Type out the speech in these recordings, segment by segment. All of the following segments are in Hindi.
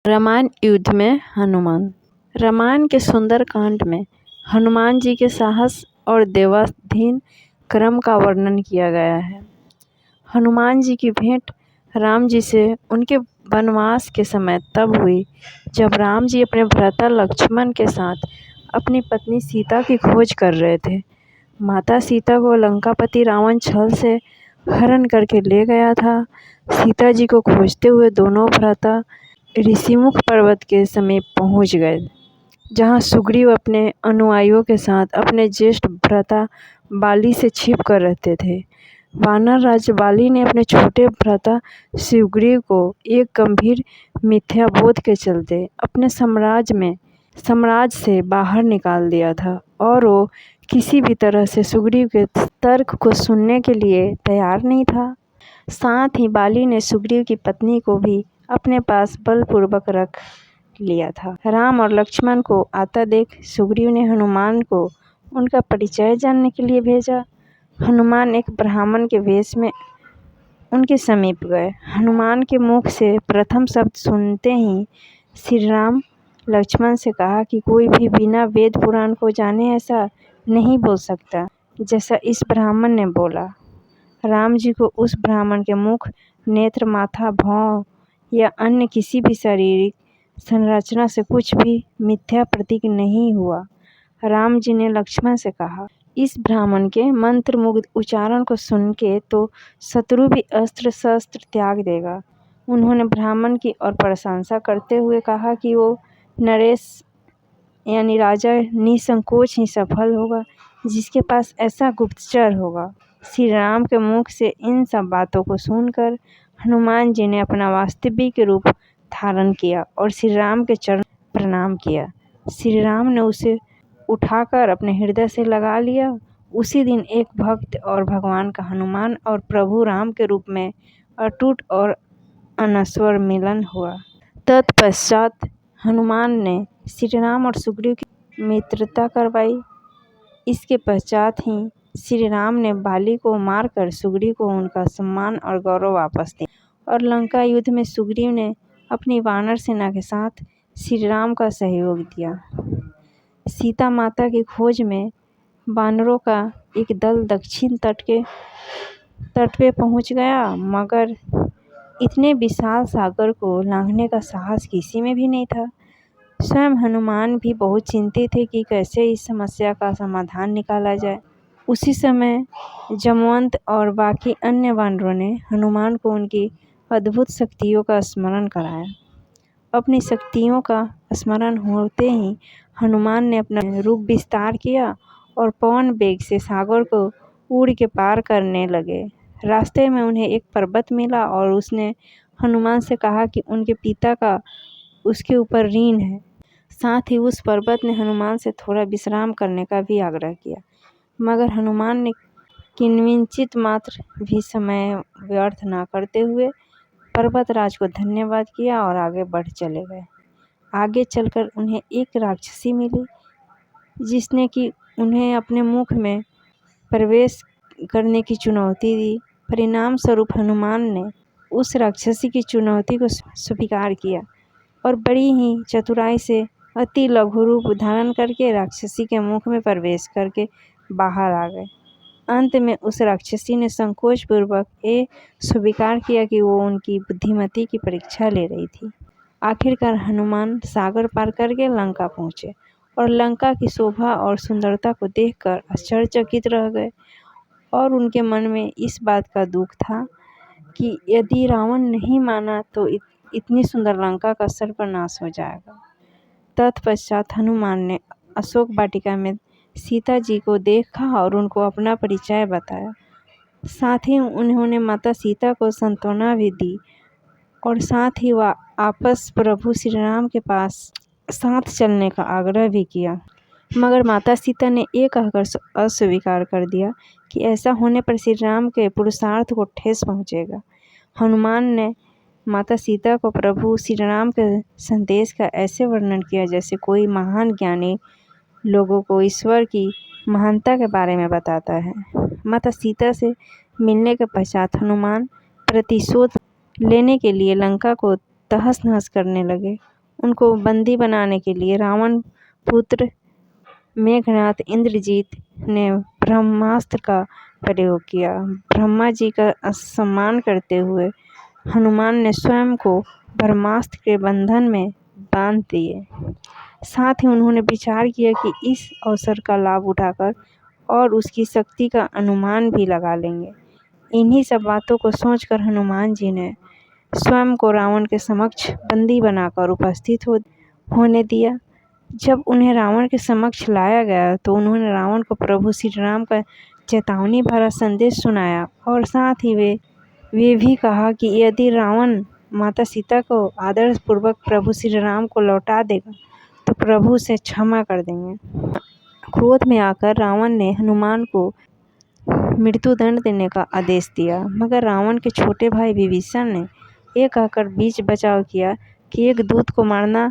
रामायण युद्ध में हनुमान। रामायण के सुंदर कांड में हनुमान जी के साहस और देवाधीन क्रम का वर्णन किया गया है। हनुमान जी की भेंट राम जी से उनके वनवास के समय तब हुई जब राम जी अपने भ्राता लक्ष्मण के साथ अपनी पत्नी सीता की खोज कर रहे थे। माता सीता को लंकापति रावण छल से हरण करके ले गया था। सीता जी को खोजते हुए दोनों भ्राता ऋषिमुख पर्वत के समीप पहुंच गए, जहां सुग्रीव अपने अनुयायियों के साथ अपने ज्येष्ठ भ्राता बाली से छिप कर रहते थे। वानर राज बाली ने अपने छोटे भ्राता सुग्रीव को एक गंभीर मिथ्याबोध के चलते अपने साम्राज्य से बाहर निकाल दिया था और वो किसी भी तरह से सुग्रीव के तर्क को सुनने के लिए तैयार नहीं था। साथ ही बाली ने सुग्रीव की पत्नी को भी अपने पास बलपूर्वक रख लिया था। राम और लक्ष्मण को आता देख सुग्रीव ने हनुमान को उनका परिचय जानने के लिए भेजा। हनुमान एक ब्राह्मण के वेश में उनके समीप गए। हनुमान के मुख से प्रथम शब्द सुनते ही श्री राम लक्ष्मण से कहा कि कोई भी बिना वेद पुराण को जाने ऐसा नहीं बोल सकता जैसा इस ब्राह्मण ने बोला। राम जी को उस ब्राह्मण के मुख, नेत्र, माथा, भौं या अन्य किसी भी शारीरिक संरचना से कुछ भी मिथ्या प्रतीत नहीं हुआ। राम जी ने लक्ष्मण से कहा, इस ब्राह्मण के मंत्र मुग्ध उच्चारण को सुन के तो शत्रु भी अस्त्र शस्त्र त्याग देगा। उन्होंने ब्राह्मण की और प्रशंसा करते हुए कहा कि वो नरेश यानी राजा निसंकोच ही सफल होगा जिसके पास ऐसा गुप्तचर होगा। श्री राम के मुख से इन सब बातों को सुनकर हनुमान जी ने अपना वास्तविक रूप धारण किया और श्री राम के चरण प्रणाम किया। श्री राम ने उसे उठाकर अपने हृदय से लगा लिया। उसी दिन एक भक्त और भगवान का हनुमान और प्रभु राम के रूप में अटूट और अनश्वर मिलन हुआ। तत्पश्चात हनुमान ने श्री राम और सुग्रीव की मित्रता करवाई। इसके पश्चात ही श्री राम ने बाली को मारकर सुग्रीव को उनका सम्मान और गौरव वापस दिया और लंका युद्ध में सुग्रीव ने अपनी वानर सेना के साथ श्री राम का सहयोग दिया। सीता माता की खोज में वानरों का एक दल दक्षिण तट पे पहुंच गया, मगर इतने विशाल सागर को लांघने का साहस किसी में भी नहीं था। स्वयं हनुमान भी बहुत चिंतित थे कि कैसे इस समस्या का समाधान निकाला जाए। उसी समय जामवंत और बाकी अन्य वानरों ने हनुमान को उनकी अद्भुत शक्तियों का स्मरण कराया। अपनी शक्तियों का स्मरण होते ही हनुमान ने अपना रूप विस्तार किया और पवन वेग से सागर को उड़ के पार करने लगे। रास्ते में उन्हें एक पर्वत मिला और उसने हनुमान से कहा कि उनके पिता का उसके ऊपर ऋण है। साथ ही उस पर्वत ने हनुमान से थोड़ा विश्राम करने का भी आग्रह किया, मगर हनुमान ने किंचित मात्र भी समय व्यर्थ न करते हुए पर्वतराज को धन्यवाद किया और आगे बढ़ चले गए। आगे चलकर उन्हें एक राक्षसी मिली जिसने कि उन्हें अपने मुख में प्रवेश करने की चुनौती दी। परिणाम स्वरूप हनुमान ने उस राक्षसी की चुनौती को स्वीकार किया और बड़ी ही चतुराई से अति लघु रूप धारण करके राक्षसी के मुख में प्रवेश करके बाहर आ गए। अंत में उस राक्षसी ने संकोच पूर्वक ये स्वीकार किया कि वो उनकी बुद्धिमती की परीक्षा ले रही थी। आखिरकार हनुमान सागर पार करके लंका पहुंचे और लंका की शोभा और सुंदरता को देखकर आश्चर्यचकित रह गए और उनके मन में इस बात का दुख था कि यदि रावण नहीं माना तो इतनी सुंदर लंका का सर्वनाश हो जाएगा। तत्पश्चात हनुमान ने अशोक वाटिका में सीता जी को देखा और उनको अपना परिचय बताया। साथ ही उन्होंने माता सीता को सांत्वना भी दी और साथ ही वह आपस प्रभु श्री राम के पास साथ चलने का आग्रह भी किया, मगर माता सीता ने ये कहकर अस्वीकार कर दिया कि ऐसा होने पर श्री राम के पुरुषार्थ को ठेस पहुँचेगा। हनुमान ने माता सीता को प्रभु श्री राम के संदेश का ऐसे वर्णन किया जैसे कोई महान ज्ञानी लोगों को ईश्वर की महानता के बारे में बताता है। माता सीता से मिलने के पश्चात हनुमान प्रतिशोध लेने के लिए लंका को तहस नहस करने लगे उनको बंदी बनाने के लिए रावण पुत्र मेघनाथ इंद्रजीत ने ब्रह्मास्त्र का प्रयोग किया। ब्रह्मा जी का सम्मान करते हुए हनुमान ने स्वयं को ब्रह्मास्त्र के बंधन में बांध दिए। साथ ही उन्होंने विचार किया कि इस अवसर का लाभ उठाकर और उसकी शक्ति का अनुमान भी लगा लेंगे। इन्हीं सब बातों को सोचकर हनुमान जी ने स्वयं को रावण के समक्ष बंदी बनाकर उपस्थित होने दिया। जब उन्हें रावण के समक्ष लाया गया तो उन्होंने रावण को प्रभु श्री राम का चेतावनी भरा संदेश सुनाया और साथ ही वे भी कहा कि यदि रावण माता सीता को आदरपूर्वक प्रभु श्री राम को लौटा देगा तो प्रभु उसे क्षमा कर देंगे। क्रोध में आकर रावण ने हनुमान को मृत्युदंड देने का आदेश दिया, मगर रावण के छोटे भाई विभीषण ने ये कहकर बीच बचाव किया कि एक दूत को मारना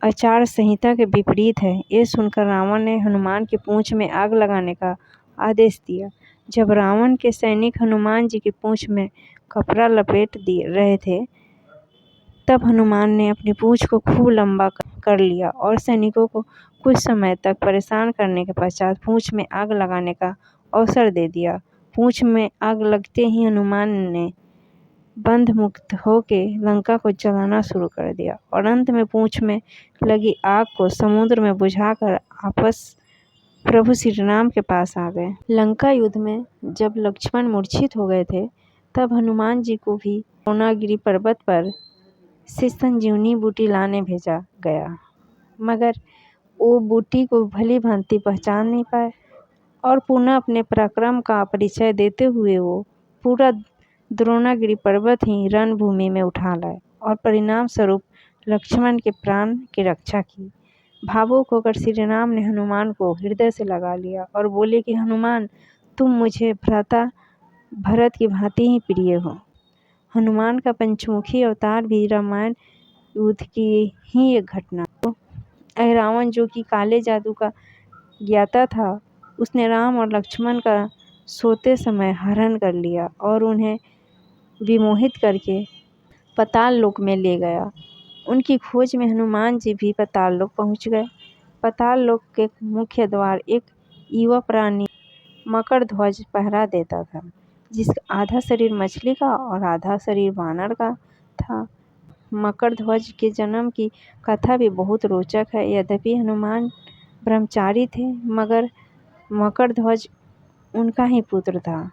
आचार संहिता के विपरीत है। ये सुनकर रावण ने हनुमान की पूंछ में आग लगाने का आदेश दिया। जब रावण के सैनिक हनुमान जी की पूंछ में कपड़ा लपेट रहे थे, तब हनुमान ने अपनी पूंछ को खूब लंबा कर लिया और सैनिकों को कुछ समय तक परेशान करने के पश्चात पूंछ में आग लगाने का अवसर दे दिया। पूंछ में आग लगते ही हनुमान ने बंध मुक्त होके लंका को जलाना शुरू कर दिया और अंत में पूंछ में लगी आग को समुद्र में बुझाकर वापस प्रभु श्री राम के पास आ गए। लंका युद्ध में जब लक्ष्मण मूर्छित हो गए थे, तब हनुमान जी को भी द्रोणागिरी पर्वत पर से संजीवनी बूटी लाने भेजा गया, मगर वो बूटी को भली भांति पहचान नहीं पाए और पुनः अपने पराक्रम का परिचय देते हुए वो पूरा द्रोणागिरी पर्वत ही रणभूमि में उठा लाए और परिणाम स्वरूप लक्ष्मण के प्राण की रक्षा की। भावुक होकर श्री राम ने हनुमान को हृदय से लगा लिया और बोले कि हनुमान, तुम मुझे भ्राता भरत की भांति ही प्रिय हो। हनुमान का पंचमुखी अवतार भी रामायण युद्ध की ही एक घटना। रावण जो कि काले जादू का ज्ञाता था, उसने राम और लक्ष्मण का सोते समय हरण कर लिया और उन्हें विमोहित करके पाताल लोक में ले गया। उनकी खोज में हनुमान जी भी पाताल लोक पहुँच गए। पाताल लोक के मुख्य द्वार एक युवा प्राणी मकरध्वज पहरा देता था, जिसका आधा शरीर मछली का और आधा शरीर वानर का था। मकरध्वज के जन्म की कथा भी बहुत रोचक है। यद्यपि हनुमान ब्रह्मचारी थे, मगर मकरध्वज उनका ही पुत्र था।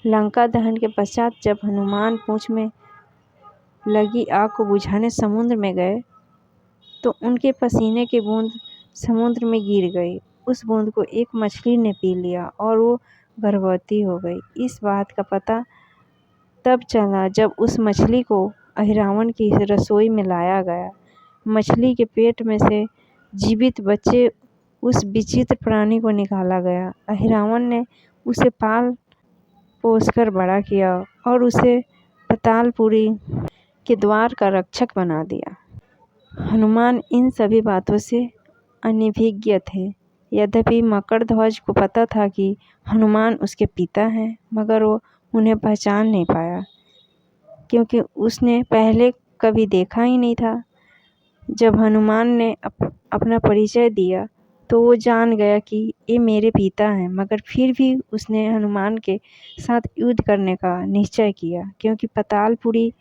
लंका दहन के पश्चात जब हनुमान पूंछ में लगी आग को बुझाने समुद्र में गए, तो उनके पसीने की बूंद समुद्र में गिर गई। उस बूंद को एक मछली ने पी लिया और वो गर्भवती हो गई। इस बात का पता तब चला जब उस मछली को अहिरावण की रसोई में लाया गया। मछली के पेट में से जीवित बचे उस विचित्र प्राणी को निकाला गया। अहिरावण ने उसे पाल पोसकर बड़ा किया और उसे पातालपुरी के द्वार का रक्षक बना दिया। हनुमान इन सभी बातों से अनभिज्ञ थे। यद्यपि मकरध्वज को पता था कि हनुमान उसके पिता हैं, मगर वो उन्हें पहचान नहीं पाया, क्योंकि उसने पहले कभी देखा ही नहीं था। जब हनुमान ने अपना परिचय दिया तो वो जान गया कि ये मेरे पिता हैं, मगर फिर भी उसने हनुमान के साथ युद्ध करने का निश्चय किया, क्योंकि पातालपुरी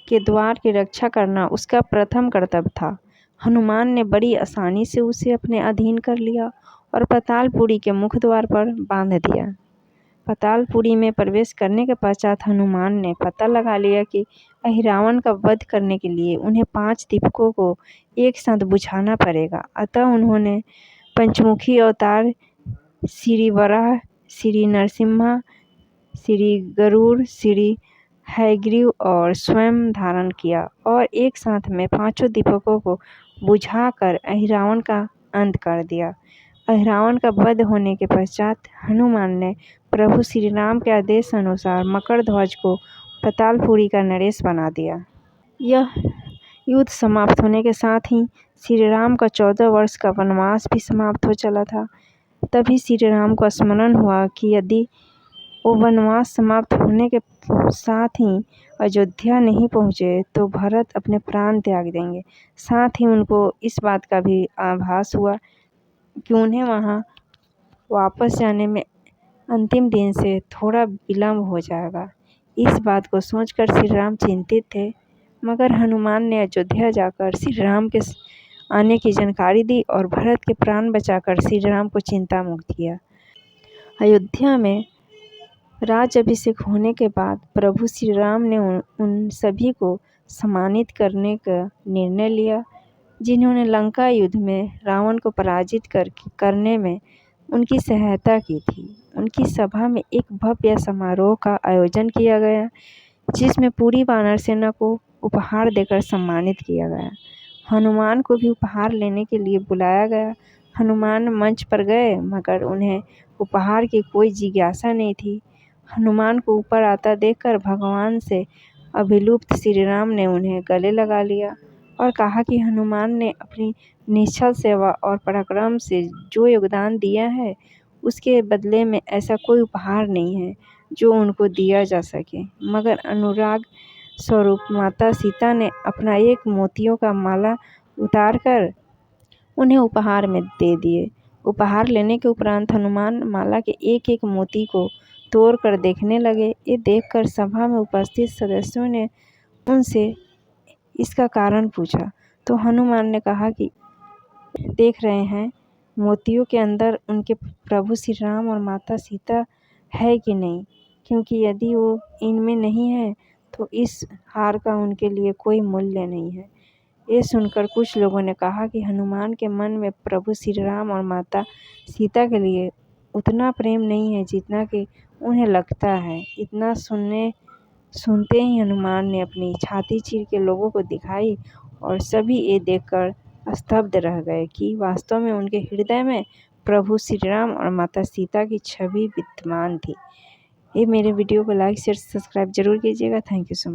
के द्वार की रक्षा करना उसका प्रथम कर्तव्य था। हनुमान ने बड़ी आसानी से उसे अपने अधीन कर लिया और पातालपुरी के मुख्य द्वार पर बांध दिया। पातालपुरी में प्रवेश करने के पश्चात हनुमान ने पता लगा लिया कि अहिरावण का वध करने के लिए उन्हें 5 दीपकों को एक साथ बुझाना पड़ेगा। अतः उन्होंने पंचमुखी अवतार श्री वराह, श्री नरसिम्हा, श्री गरुड़, श्री हयग्रीव और स्वयं धारण किया और एक साथ में 5 दीपकों को बुझाकर अहिरावण का अंत कर दिया। अहिरावण का वध होने के पश्चात हनुमान ने प्रभु श्री राम के आदेश अनुसार मकरध्वज को पातालपुरी का नरेश बना दिया। यह युद्ध समाप्त होने के साथ ही श्री राम का 14 वर्ष का वनवास भी समाप्त हो चला था। तभी श्री राम को स्मरण हुआ कि यदि वो वनवास समाप्त होने के साथ ही अयोध्या नहीं पहुँचे तो भरत अपने प्राण त्याग देंगे। साथ ही उनको इस बात का भी आभास हुआ कि उन्हें वहाँ वापस जाने में अंतिम दिन से थोड़ा विलम्ब हो जाएगा। इस बात को सोचकर श्री राम चिंतित थे, मगर हनुमान ने अयोध्या जाकर श्री राम के आने की जानकारी दी और भरत के प्राण बचाकर श्री राम को चिंता मुक्त किया। अयोध्या में राज अभिषेक होने के बाद प्रभु श्री राम ने उन सभी को सम्मानित करने का निर्णय लिया जिन्होंने लंका युद्ध में रावण को पराजित करने में उनकी सहायता की थी। उनकी सभा में एक भव्य समारोह का आयोजन किया गया जिसमें पूरी वानर सेना को उपहार देकर सम्मानित किया गया। हनुमान को भी उपहार लेने के लिए बुलाया गया। हनुमान मंच पर गए मगर उन्हें उपहार की कोई जिज्ञासा नहीं थी। हनुमान को ऊपर आता देखकर भगवान से अभिलुप्त श्री राम ने उन्हें गले लगा लिया और कहा कि हनुमान ने अपनी निश्चल सेवा और पराक्रम से जो योगदान दिया है उसके बदले में ऐसा कोई उपहार नहीं है जो उनको दिया जा सके। मगर अनुराग स्वरूप माता सीता ने अपना एक मोतियों का माला उतारकर उन्हें उपहार में दे दिए। उपहार लेने के उपरांत हनुमान माला के एक एक मोती को तोड़कर देखने लगे। ये देखकर सभा में उपस्थित सदस्यों ने उनसे इसका कारण पूछा तो हनुमान ने कहा कि देख रहे हैं मोतियों के अंदर उनके प्रभु श्री राम और माता सीता है कि नहीं, क्योंकि यदि वो इनमें नहीं है तो इस हार का उनके लिए कोई मूल्य नहीं है। ये सुनकर कुछ लोगों ने कहा कि हनुमान के मन में प्रभु श्री राम और माता सीता के लिए उतना प्रेम नहीं है जितना कि उन्हें लगता है। इतना सुनते ही हनुमान ने अपनी छाती चीर के लोगों को दिखाई और सभी ये देखकर स्तब्ध रह गए कि वास्तव में उनके हृदय में प्रभु श्री राम और माता सीता की छवि विद्यमान थी। ये मेरे वीडियो को लाइक शेयर सब्सक्राइब जरूर कीजिएगा। Thank you so much.